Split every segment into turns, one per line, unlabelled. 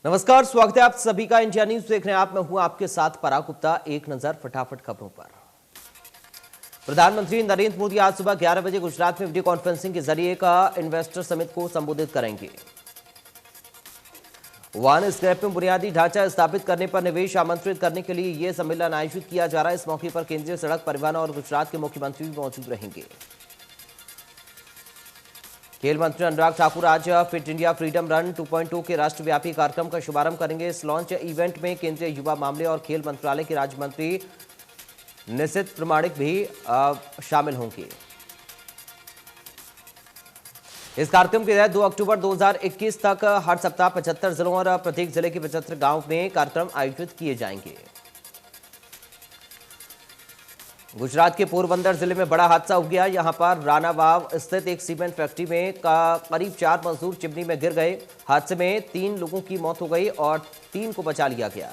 नमस्कार, स्वागत है आप सभी का इंडिया न्यूज देख रहे हैं आप। मैं हूं आपके साथ पराग गुप्ता। एक नजर फटाफट खबरों पर। प्रधानमंत्री नरेंद्र मोदी आज सुबह 11 बजे गुजरात में वीडियो कॉन्फ्रेंसिंग के जरिए का इन्वेस्टर समिट को संबोधित करेंगे। वाहन स्क्रैप में बुनियादी ढांचा स्थापित करने पर निवेश आमंत्रित करने के लिए यह सम्मेलन आयोजित किया जा रहा है। इस मौके पर केंद्रीय सड़क परिवहन और गुजरात के मुख्यमंत्री भी मौजूद रहेंगे। खेल मंत्री अनुराग ठाकुर आज फिट इंडिया फ्रीडम रन 2.0 के राष्ट्रव्यापी कार्यक्रम का शुभारंभ करेंगे। इस लॉन्च इवेंट में केंद्रीय युवा मामले और खेल मंत्रालय के राज्य मंत्री निशित प्रमाणिक भी शामिल होंगे। इस कार्यक्रम के तहत 2 अक्टूबर 2021 तक हर सप्ताह 75 जिलों और प्रत्येक जिले के 75 गांव में कार्यक्रम आयोजित किए जाएंगे। गुजरात के पोरबंदर जिले में बड़ा हादसा हो गया। यहां पर रानावाव स्थित एक सीमेंट फैक्ट्री में करीब 4 मजदूर चिमनी में गिर गए। हादसे में 3 लोगों की मौत हो गई और 3 को बचा लिया गया।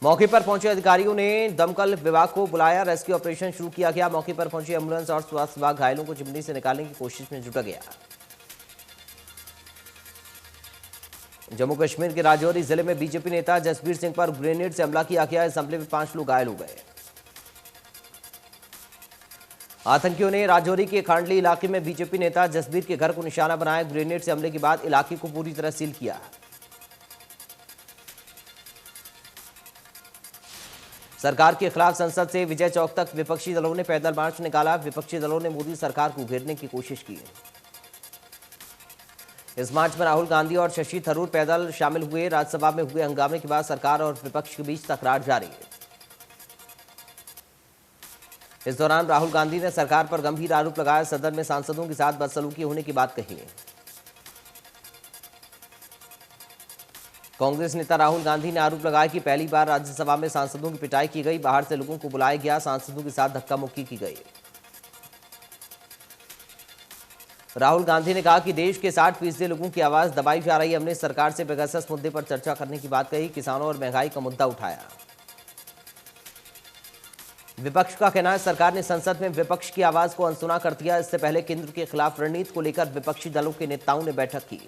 मौके पर पहुंचे अधिकारियों ने दमकल विभाग को बुलाया। रेस्क्यू ऑपरेशन शुरू किया गया। मौके पर पहुंची एम्बुलेंस और स्वास्थ्य विभाग घायलों को चिमनी से निकालने की कोशिश में जुटा गया। जम्मू कश्मीर के राजौरी जिले में बीजेपी नेता जसबीर सिंह पर ग्रेनेड से हमला किया गया। इस हमले में 5 लोग घायल हो गए। आतंकियों ने राजौरी के खांडली इलाके में बीजेपी नेता जसबीर के घर को निशाना बनाया। ग्रेनेड से हमले के बाद इलाके को पूरी तरह सील किया। सरकार के खिलाफ संसद से विजय चौक तक विपक्षी दलों ने पैदल मार्च निकाला। विपक्षी दलों ने मोदी सरकार को घेरने की कोशिश की। इस मार्च में राहुल गांधी और शशि थरूर पैदल शामिल हुए। राज्यसभा में हुए हंगामे के बाद सरकार और विपक्ष के बीच तकरार जारी। इस दौरान राहुल गांधी ने सरकार पर गंभीर आरोप लगाया। सदन में सांसदों के साथ बदसलूकी होने की बात कही। कांग्रेस नेता राहुल गांधी ने आरोप लगाया कि पहली बार राज्यसभा में सांसदों की पिटाई की गई। बाहर से लोगों को बुलाया गया। सांसदों के साथ धक्का मुक्की की गई। राहुल गांधी ने कहा कि देश के 60% लोगों की आवाज दबाई जा रही है। हमने सरकार से पेगासस मुद्दे पर चर्चा करने की बात कही। किसानों और महंगाई का मुद्दा उठाया। विपक्ष का कहना है सरकार ने संसद में विपक्ष की आवाज को अनसुना कर दिया। इससे पहले केंद्र के खिलाफ रणनीति को लेकर विपक्षी दलों के नेताओं ने बैठक की।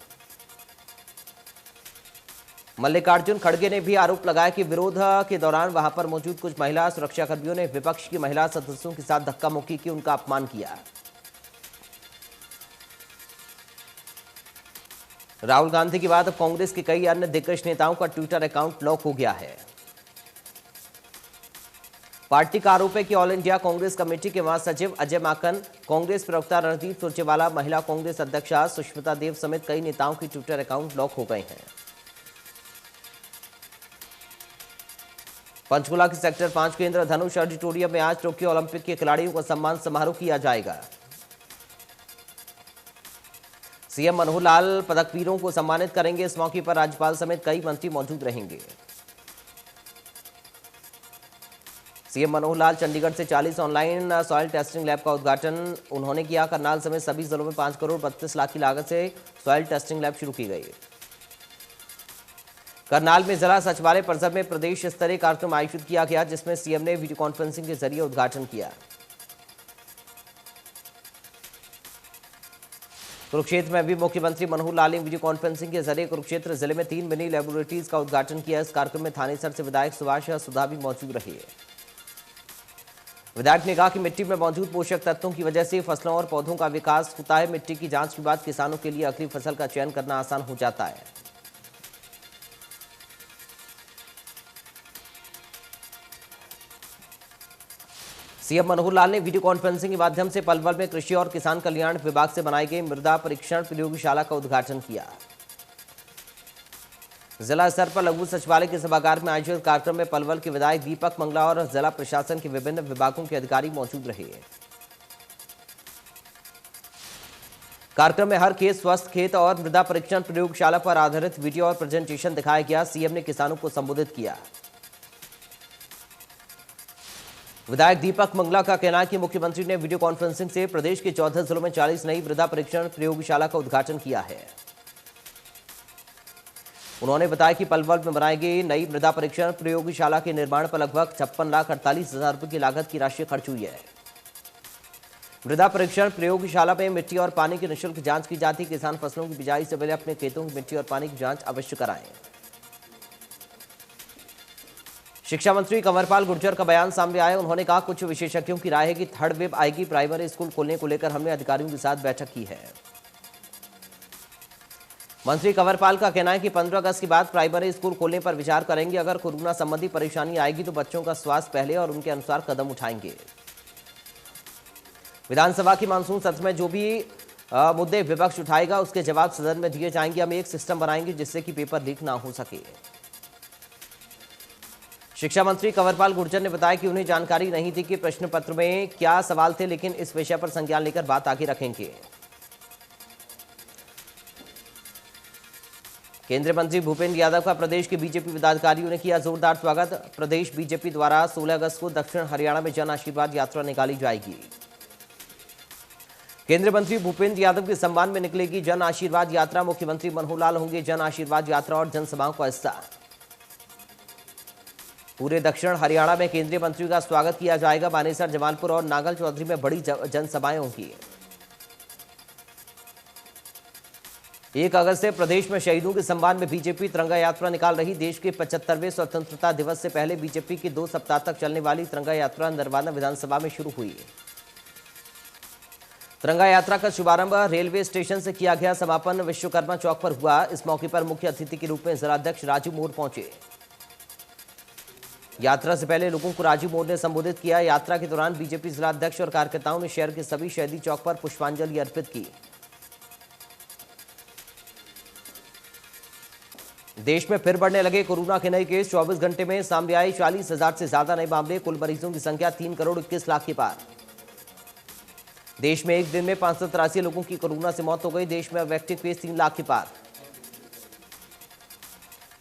मल्लिकार्जुन खड़गे ने भी आरोप लगाया कि विरोध के दौरान वहां पर मौजूद कुछ महिला सुरक्षाकर्मियों ने विपक्ष की महिला सदस्यों के साथ धक्का मुक्की की, उनका अपमान किया। राहुल गांधी के बाद अब कांग्रेस के कई अन्य दिग्गज नेताओं का ट्विटर अकाउंट लॉक हो गया है। पार्टी का आरोप है कि ऑल इंडिया कांग्रेस कमेटी के महासचिव अजय माकन, कांग्रेस प्रवक्ता रणदीप सुरजेवाला, महिला कांग्रेस अध्यक्षा सुष्मिता देव समेत कई नेताओं की ट्विटर अकाउंट लॉक हो गए हैं। पंचकुला के सेक्टर 5 केंद्र धनुष ऑडिटोरियम में आज टोक्यो ओलंपिक के खिलाड़ियों का सम्मान समारोह किया जाएगा। सीएम मनोहर लाल पदकवीरों को सम्मानित करेंगे। इस मौके पर राज्यपाल समेत कई मंत्री मौजूद रहेंगे। सीएम मनोहर लाल चंडीगढ़ से 40 ऑनलाइन सॉइल टेस्टिंग लैब का उद्घाटन उन्होंने किया। करनाल समेत सभी जिलों में 5 करोड़ 32 लाख की लागत से सॉइल टेस्टिंग लैब शुरू की गई। करनाल में जिला सचिवालय परिसर में प्रदेश स्तरीय कार्यक्रम आयोजित किया गया, जिसमें सीएम ने वीडियो कॉन्फ्रेंसिंग के जरिए उद्घाटन किया। कुरुक्षेत्र में भी मुख्यमंत्री मनोहर लाल ने वीडियो कॉन्फ्रेंसिंग के जरिए कुरुक्षेत्र जिले में 3 मिनी लेबोरेटरीज का उद्घाटन किया। इस कार्यक्रम में थानेसर से विधायक सुभाष सुधा भी मौजूद रही। विधायक ने कहा कि मिट्टी में मौजूद पोषक तत्वों की वजह से फसलों और पौधों का विकास होता है। मिट्टी की जांच के बाद किसानों के लिए अगली फसल का चयन करना आसान हो जाता है। सीएम मनोहर लाल ने वीडियो कॉन्फ्रेंसिंग के माध्यम से पलवल में कृषि और किसान कल्याण विभाग से बनाई गई मृदा परीक्षण प्रयोगशाला का उद्घाटन किया। जिला स्तर पर लघु सचिवालय के सभागार में आयोजित कार्यक्रम में पलवल के विधायक दीपक मंगला और जिला प्रशासन के विभिन्न विभागों के अधिकारी मौजूद रहे। कार्यक्रम में हर खेत स्वस्थ खेत और मृदा परीक्षण प्रयोगशाला पर आधारित वीडियो और प्रेजेंटेशन दिखाया गया। सीएम ने किसानों को संबोधित किया। विधायक दीपक मंगला का कहना है कि मुख्यमंत्री ने वीडियो कॉन्फ्रेंसिंग से प्रदेश के 14 जिलों में 40 नई मृदा परीक्षण प्रयोगशाला का उद्घाटन किया है। उन्होंने बताया कि पलवल में बनाई गई नई मृदा परीक्षण प्रयोगशाला के निर्माण पर लगभग 56,48,000 रुपए की लागत की राशि खर्च हुई है। मृदा परीक्षण प्रयोगशाला में मिट्टी और पानी की निःशुल्क जांच की जाती। किसान फसलों की बिजाई से पहले अपने खेतों की मिट्टी और पानी की जांच अवश्य कराएं। शिक्षा मंत्री कंवरपाल गुर्जर का बयान सामने आया। उन्होंने कहा, कुछ विशेषज्ञों की राय है कि थर्ड वेव आएगी। प्राइमरी स्कूल खोलने को लेकर हमने अधिकारियों के साथ बैठक की है। मंत्री कंवरपाल का कहना है कि 15 अगस्त के बाद प्राइमरी स्कूल खोलने पर विचार करेंगे। अगर कोरोना संबंधी परेशानी आएगी तो बच्चों का स्वास्थ्य पहले और उनके अनुसार कदम उठाएंगे। विधानसभा की मानसून सत्र में जो भी मुद्दे विपक्ष उठाएगा उसके जवाब सदन में दिए जाएंगे। हम एक सिस्टम बनाएंगे जिससे कि पेपर लीक ना हो सके। शिक्षा मंत्री कंवरपाल गुर्जर ने बताया कि उन्हें जानकारी नहीं थी कि प्रश्न पत्र में क्या सवाल थे, लेकिन इस विषय पर संज्ञान लेकर बात आगे रखेंगे। केंद्रीय मंत्री भूपेंद्र यादव का प्रदेश के बीजेपी पदाधिकारियों ने किया जोरदार स्वागत। प्रदेश बीजेपी द्वारा 16 अगस्त को दक्षिण हरियाणा में जन आशीर्वाद यात्रा निकाली जाएगी। केंद्रीय मंत्री भूपेंद्र यादव के सम्मान में निकलेगी जन आशीर्वाद यात्रा। मुख्यमंत्री मनोहर लाल होंगे जन आशीर्वाद यात्रा और जनसभाओं का हिस्सा। पूरे दक्षिण हरियाणा में केंद्रीय मंत्री का स्वागत किया जाएगा। बानेसर, जमालपुर और नागल चौधरी में बड़ी जनसभाएं होंगी। 1 अगस्त से प्रदेश में शहीदों के सम्मान में बीजेपी तिरंगा यात्रा निकाल रही। देश के 75वें स्वतंत्रता दिवस से पहले बीजेपी की 2 सप्ताह तक चलने वाली तिरंगा यात्रा नरवाना विधानसभा में शुरू हुई। तिरंगा यात्रा का शुभारंभ रेलवे स्टेशन से किया गया। समापन विश्वकर्मा चौक पर हुआ। इस मौके पर मुख्य अतिथि के रूप में जिलाध्यक्ष राजू मोर पहुंचे। यात्रा से पहले लोगों को राजू मोर ने संबोधित किया। यात्रा के दौरान बीजेपी जिलाध्यक्ष और कार्यकर्ताओं ने शहर के सभी शहीदी चौक पर पुष्पांजलि अर्पित की। देश में फिर बढ़ने लगे कोरोना के नए केस। 24 घंटे में सामने आए 40,000 से ज्यादा नए मामले। कुल मरीजों की संख्या 3 करोड़ 21 लाख के पार। देश में एक दिन में 583 लोगों की कोरोना से मौत हो गई। देश में अब एक्टिव केस 3 लाख के पार।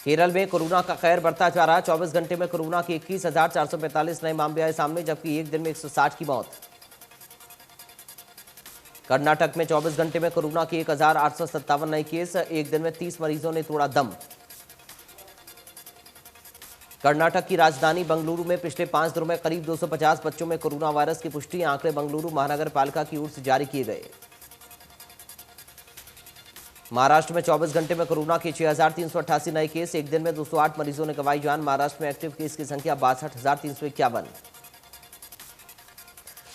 केरल में कोरोना का कहर बढ़ता जा रहा। 24 घंटे में कोरोना के 21,445 नए मामले आए सामने, जबकि एक दिन में 160 की मौत। कर्नाटक में 24 घंटे में कोरोना के 1,857 नए केस। एक दिन में 30 मरीजों ने तोड़ा दम। कर्नाटक की राजधानी बंगलुरु में पिछले 5 दिनों में करीब 250 बच्चों में कोरोना वायरस की पुष्टि। आंकड़े बंगलुरु महानगर पालिका की ओर से जारी किए गए। महाराष्ट्र में 24 घंटे में कोरोना के 6,388 नए केस। एक दिन में 208 मरीजों ने गंवाई जान। महाराष्ट्र में एक्टिव केस की संख्या 62,351।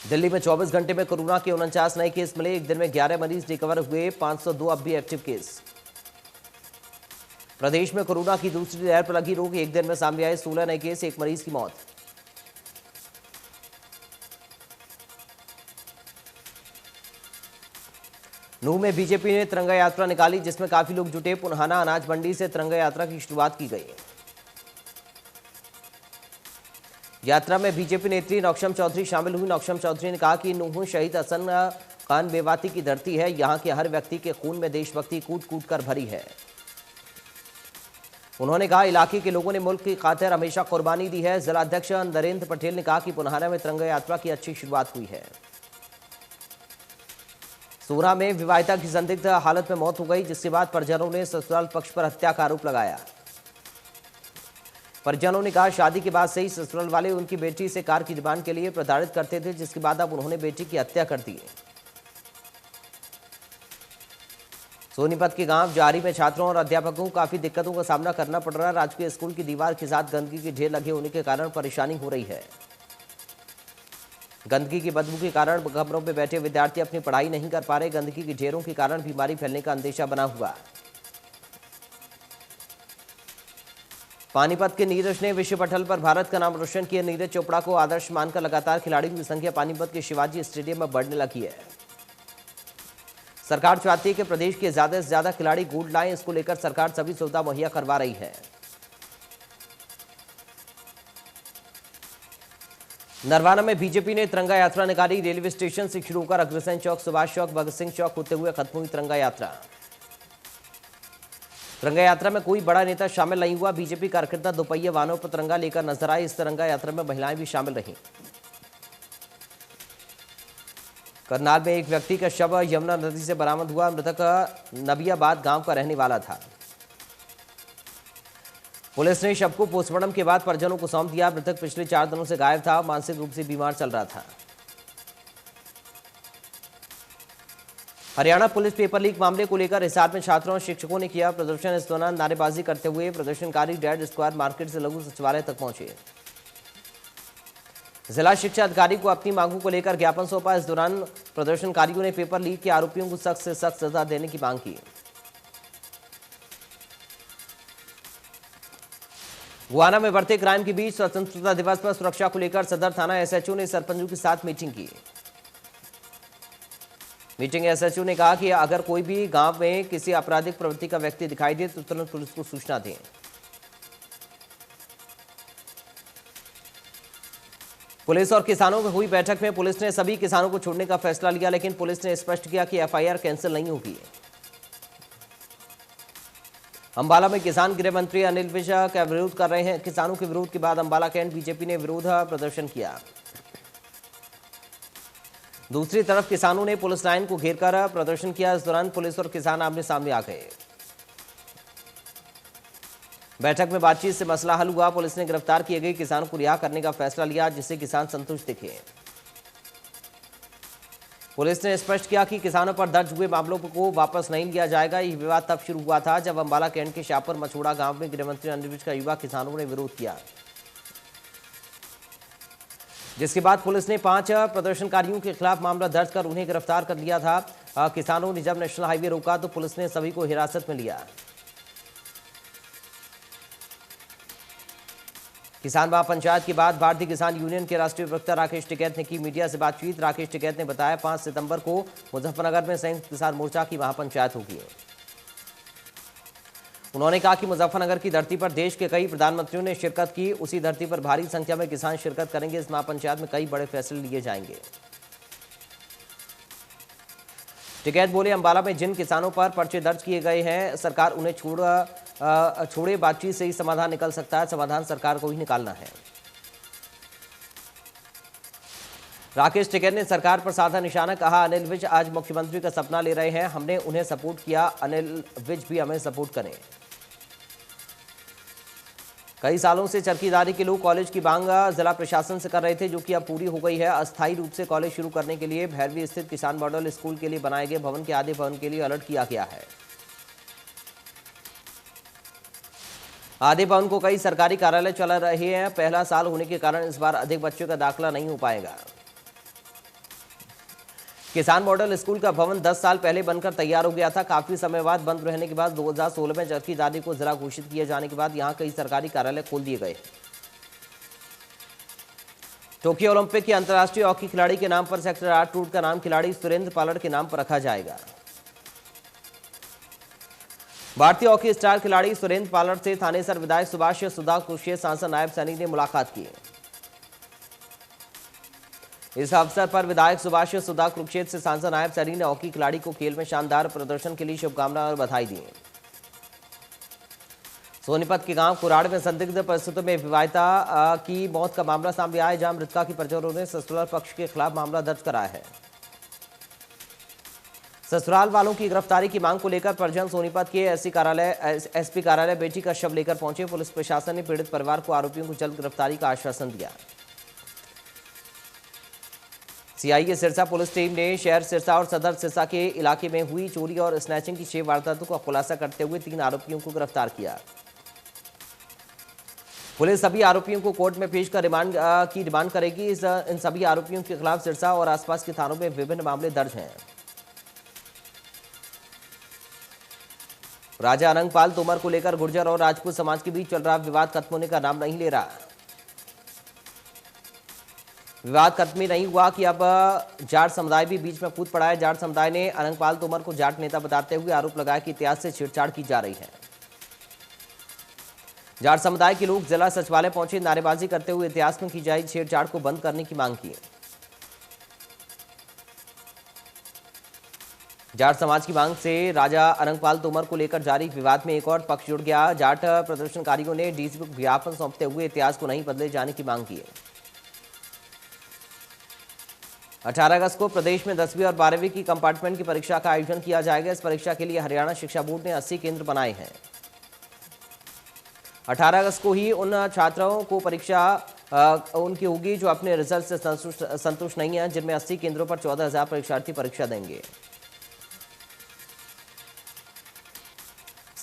दिल्ली में 24 घंटे में कोरोना के 49 नए केस मिले। एक दिन में 11 मरीज रिकवर हुए। 502 अब भी एक्टिव केस। प्रदेश में कोरोना की दूसरी लहर पर लगी रोक। एक दिन में सामने आए 16 नए केस, 1 मरीज की मौत। नूंह में बीजेपी ने तिरंगा यात्रा निकाली, जिसमें काफी लोग जुटे। पुन्हाना अनाज मंडी से तिरंगा यात्रा की शुरुआत की गई। यात्रा में बीजेपी नेत्री नौक्षम चौधरी शामिल हुई। नौक्षम चौधरी ने कहा कि नूंह शहीद हसन खान मेवाती की धरती है। यहाँ के हर व्यक्ति के खून में देशभक्ति कूट कूट कर भरी है। उन्होंने कहा, इलाके के लोगों ने मुल्क की खातिर हमेशा कुर्बानी दी है। जिलाध्यक्ष नरेंद्र पटेल ने कहा कि पुन्हाना में तिरंगा यात्रा की अच्छी शुरुआत हुई है। सोरा में विवाहिता की संदिग्ध हालत में मौत हो गई, जिसके बाद परिजनों ने ससुराल पक्ष पर हत्या का आरोप लगाया। परिजनों ने कहा, शादी के बाद से ही ससुराल वाले उनकी बेटी से कार की डिमांड के लिए प्रताड़ित करते थे, जिसके बाद अब उन्होंने बेटी की हत्या कर दी। सोनीपत के गांव जारी में छात्रों और अध्यापकों को काफी दिक्कतों का सामना करना पड़ रहा है। राजकीय स्कूल की दीवार के साथ गंदगी के ढेर लगे होने के कारण परेशानी हो रही है। गंदगी की बदबू के कारण कमरों में बैठे विद्यार्थी अपनी पढ़ाई नहीं कर पा रहे। गंदगी के ढेरों के कारण बीमारी फैलने का अंदेशा बना हुआ। पानीपत के नीरज ने विश्व पटल पर भारत का नाम रोशन किया। नीरज चोपड़ा को आदर्श मानकर लगातार खिलाड़ियों की संख्या पानीपत के शिवाजी स्टेडियम में बढ़ने लगी है। सरकार चाहती है कि प्रदेश के ज्यादा से ज्यादा खिलाड़ी गोल्ड लाएं। इसको लेकर सरकार सभी सुविधा मुहैया करवा रही है। नरवाना में बीजेपी ने तिरंगा यात्रा निकाली। रेलवे स्टेशन से शुरू होकर अग्रसेन चौक, सुभाष चौक, भगत सिंह चौक होते हुए खत्म हुई तिरंगा यात्रा। तिरंगा यात्रा में कोई बड़ा नेता शामिल नहीं हुआ। बीजेपी कार्यकर्ता दोपहिया वाहनों पर तिरंगा लेकर नजर आए। इस तिरंगा यात्रा में महिलाएं भी शामिल रहीं। करनाल में एक व्यक्ति का शव यमुना नदी से बरामद हुआ। मृतक नबियाबाद गांव का रहने वाला था। पुलिस ने शव को पोस्टमार्टम के बाद परिजनों को सौंप दिया। मृतक पिछले 4 दिनों से गायब था। मानसिक रूप से बीमार चल रहा था। हरियाणा पुलिस पेपर लीक मामले को लेकर हिसार में छात्रों और शिक्षकों ने किया प्रदर्शन। इस दौरान नारेबाजी करते हुए प्रदर्शनकारी डेड स्क्वायर मार्केट से लघु सचिवालय तक पहुंचे। जिला शिक्षा अधिकारी को अपनी मांगों को लेकर ज्ञापन सौंपा। इस दौरान प्रदर्शनकारियों ने पेपर लीक के आरोपियों को सख्त से सख्त सजा देने की मांग की। गुआना में बढ़ते क्राइम के बीच स्वतंत्रता दिवस पर सुरक्षा को लेकर सदर थाना एसएचओ ने सरपंचों के साथ मीटिंग की। मीटिंग एसएचओ ने कहा कि अगर कोई भी गांव में किसी आपराधिक प्रवृत्ति का व्यक्ति दिखाई दे तो तुरंत पुलिस को सूचना दें। पुलिस और किसानों में हुई बैठक में पुलिस ने सभी किसानों को छोड़ने का फैसला लिया, लेकिन पुलिस ने स्पष्ट किया कि एफआईआर कैंसिल नहीं होगी। अंबाला में किसान गृह मंत्री अनिल विज का विरोध कर रहे हैं। किसानों के विरोध के बाद अंबाला कैंट बीजेपी ने विरोध प्रदर्शन किया। दूसरी तरफ किसानों ने पुलिस लाइन को घेरकर प्रदर्शन किया। इस दौरान पुलिस और किसान आमने सामने आ गए। बैठक में बातचीत से मसला हल हुआ। पुलिस ने गिरफ्तार किए गए किसानों को रिहा करने का फैसला लिया, जिससे किसान संतुष्ट दिखे। पुलिस ने स्पष्ट किया कि किसानों पर दर्ज हुए मामलों को वापस नहीं लिया जाएगा। यह विवाद तब शुरू हुआ था जब अंबाला कैंट के शाहपुर मछोड़ा गांव में गृह मंत्री अनिल विज का युवा किसानों ने विरोध किया, जिसके बाद पुलिस ने 5 प्रदर्शनकारियों के खिलाफ मामला दर्ज कर उन्हें गिरफ्तार कर लिया था। किसानों ने जब नेशनल हाईवे रोका तो पुलिस ने सभी को हिरासत में लिया। किसान महापंचायत के बाद भारतीय किसान यूनियन के राष्ट्रीय प्रवक्ता राकेश टिकैत ने की मीडिया से बातचीत। राकेश टिकैत ने बताया 5 सितंबर को मुजफ्फरनगर में संयुक्त किसान मोर्चा की महापंचायत होगी। उन्होंने कहा कि मुजफ्फरनगर की धरती पर देश के कई प्रधानमंत्रियों ने शिरकत की, उसी धरती पर भारी संख्या में किसान शिरकत करेंगे। इस महापंचायत में कई बड़े फैसले लिए जाएंगे। टिकैत बोले, अंबाला में जिन किसानों पर पर्चे दर्ज किए गए हैं, सरकार उन्हें छोड़े, बातचीत से ही समाधान निकल सकता है। समाधान सरकार को ही निकालना है। राकेश टिकैत ने सरकार पर साधा निशाना कहा। अनिल विज आज मुख्यमंत्री का सपना ले रहे हैं, हमने उन्हें सपोर्ट किया, अनिल विज भी हमें सपोर्ट करें। कई सालों से चरखीदारी के लोग कॉलेज की मांग जिला प्रशासन से कर रहे थे, जो कि अब पूरी हो गई है। अस्थायी रूप से कॉलेज शुरू करने के लिए भैरवी स्थित किसान मॉडल स्कूल के लिए बनाए गए भवन के आधे भवन के लिए अलर्ट किया गया है। आधे भवन को कई सरकारी कार्यालय चला रहे हैं। पहला साल होने के कारण इस बार अधिक बच्चों का दाखिला नहीं हो पाएगा। किसान मॉडल स्कूल का भवन 10 साल पहले बनकर तैयार हो गया था। काफी समय बाद बंद रहने के बाद 2016 में चरखीदारी को जिला घोषित किए जाने के बाद यहां कई सरकारी कार्यालय खोल दिए गए। टोक्यो ओलंपिक के अंतर्राष्ट्रीय हॉकी खिलाड़ी के नाम पर सेक्टर 8 रूट का नाम खिलाड़ी सुरेंद्र पालड़ के नाम पर रखा जाएगा। भारतीय हॉकी स्टार खिलाड़ी सुरेंद्र पालड़ से थानेसर विधायक सुभाष सुधा कुशेत सांसद नायब सैनी ने मुलाकात की। इस अवसर पर विधायक सुभाष सुधा कुरुक्षेत्र से सांसद नायब सैनी ने हॉकी खिलाड़ी को खेल में शानदार प्रदर्शन के लिए शुभकामनाएं और बधाई दी। सोनीपत के गांव कुराड़ में संदिग्ध परिस्थितियों में विवाहिता की मौत का मामला सामने आया, जहां मृतका के परिजनों ने ससुराल पक्ष के खिलाफ मामला दर्ज कराया है। ससुराल वालों की गिरफ्तारी की मांग को लेकर परिजन सोनीपत के एसपी कार्यालय बेटी का शव लेकर पहुंचे। पुलिस प्रशासन ने पीड़ित परिवार को आरोपियों को जल्द गिरफ्तारी का आश्वासन दिया। सीआईए सिरसा पुलिस टीम ने शहर सिरसा और सदर सिरसा के इलाके में हुई चोरी और स्नैचिंग की 6 वारदातों का खुलासा करते हुए 3 आरोपियों को गिरफ्तार किया। पुलिस सभी आरोपियों को कोर्ट में पेश कर रिमांड करेगी। इन सभी आरोपियों के खिलाफ सिरसा और आसपास के थानों में विभिन्न मामले दर्ज हैं। राजा अनंगपाल तोमर को लेकर गुर्जर और राजपूत समाज के बीच चल रहा विवाद खत्म होने का नाम नहीं ले रहा। विवाद खत्म ही नहीं हुआ कि अब जाट समुदाय भी बीच में कूद पड़ा है। जाट समुदाय ने अनंगपाल तोमर को जाट नेता बताते हुए आरोप लगाया कि इतिहास से छेड़छाड़ की जा रही है। जाट समुदाय के लोग जिला सचिवालय पहुंचे, नारेबाजी करते हुए इतिहास में की जाए छेड़छाड़ को बंद करने की मांग की। जाट समाज की मांग से राजा अनंगपाल तोमर को लेकर जारी विवाद में एक और पक्ष जुड़ गया। जाट प्रदर्शनकारियों ने डीसीपी को ज्ञापन सौंपते हुए इतिहास को नहीं बदले जाने की मांग की है। 18 अगस्त को प्रदेश में 10वीं और 12वीं की कंपार्टमेंट की परीक्षा का आयोजन किया जाएगा। इस परीक्षा के लिए हरियाणा शिक्षा बोर्ड ने 80 केंद्र बनाए हैं। 18 अगस्त को ही उन छात्रों को परीक्षा उनकी होगी जो अपने रिजल्ट से संतुष्ट नहीं है, जिनमें 80 केंद्रों पर 14,000 परीक्षार्थी परीक्षा देंगे।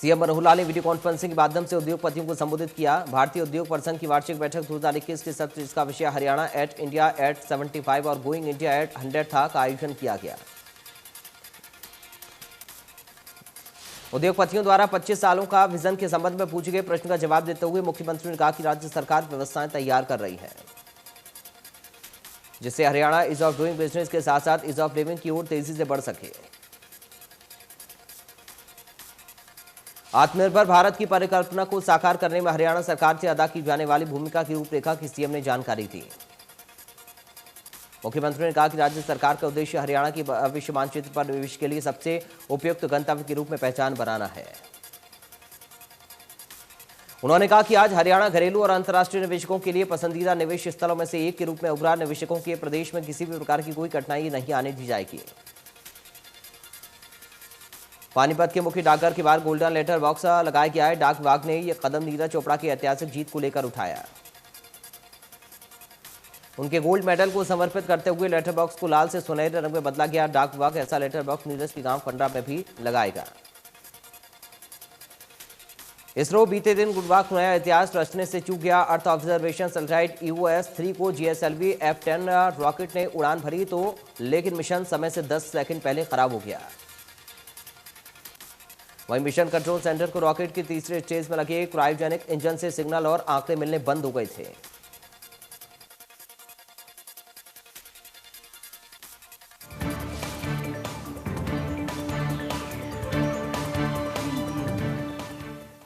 सीएम मनोहर लाल ने वीडियो कॉन्फ्रेंसिंग के माध्यम से उद्योगपतियों को संबोधित किया। भारतीय उद्योग परिसंघ की वार्षिक बैठक 2021 के सत्र, जिसका विषय हरियाणा एट इंडिया एट 75 और गोइंग इंडिया एट 100 था, का आयोजन किया गया। उद्योगपतियों द्वारा 25 सालों का विजन के संबंध में पूछे गए प्रश्न का जवाब देते हुए मुख्यमंत्री ने कहा कि राज्य सरकार व्यवस्थाएं तैयार कर रही है, जिससे Haryana is of doing business के साथ साथ इज ऑफ लिविंग की ओर तेजी से बढ़ सके। आत्मनिर्भर भारत की परिकल्पना को साकार करने में हरियाणा सरकार से अदा की जाने वाली भूमिका की रूपरेखा की सीएम ने जानकारी दी। मुख्यमंत्री ने कहा कि राज्य सरकार का उद्देश्य हरियाणा की भविष्य मानचित्र पर निवेश के लिए सबसे उपयुक्त गंतव्य के रूप में पहचान बनाना है। उन्होंने कहा कि आज हरियाणा घरेलू और अंतर्राष्ट्रीय निवेशकों के लिए पसंदीदा निवेश स्थलों में से एक के रूप में उभरा। निवेशकों के प्रदेश में किसी भी प्रकार की कोई कठिनाई नहीं आने दी जाएगी। पानीपत के मुख्य डाकघर के बाहर गोल्डन लेटर बॉक्स लगाया गया है। डाक विभाग ने यह कदम नीरज चोपड़ा की ऐतिहासिक जीत को लेकर उठाया। उनके गोल्ड मेडल को समर्पित करते हुए लेटर बॉक्स को लाल से सुनहरे रंग में बदला गया। डाक विभाग ऐसा लेटर बॉक्स नीरज के गांव कंडरा में भी लगाएगा। इसरो बीते दिन गुरुवार को नया इतिहास रचने से चूक गया। अर्थ ऑब्जर्वेशन सैटेलाइट EOS-3 को GSLV F10 रॉकेट ने उड़ान भरी लेकिन मिशन समय से 10 सेकंड पहले खराब हो गया। वहीं मिशन कंट्रोल सेंटर को रॉकेट के तीसरे स्टेज में लगे क्रायोजेनिक इंजन से सिग्नल और आंकड़े मिलने बंद हो गए थे।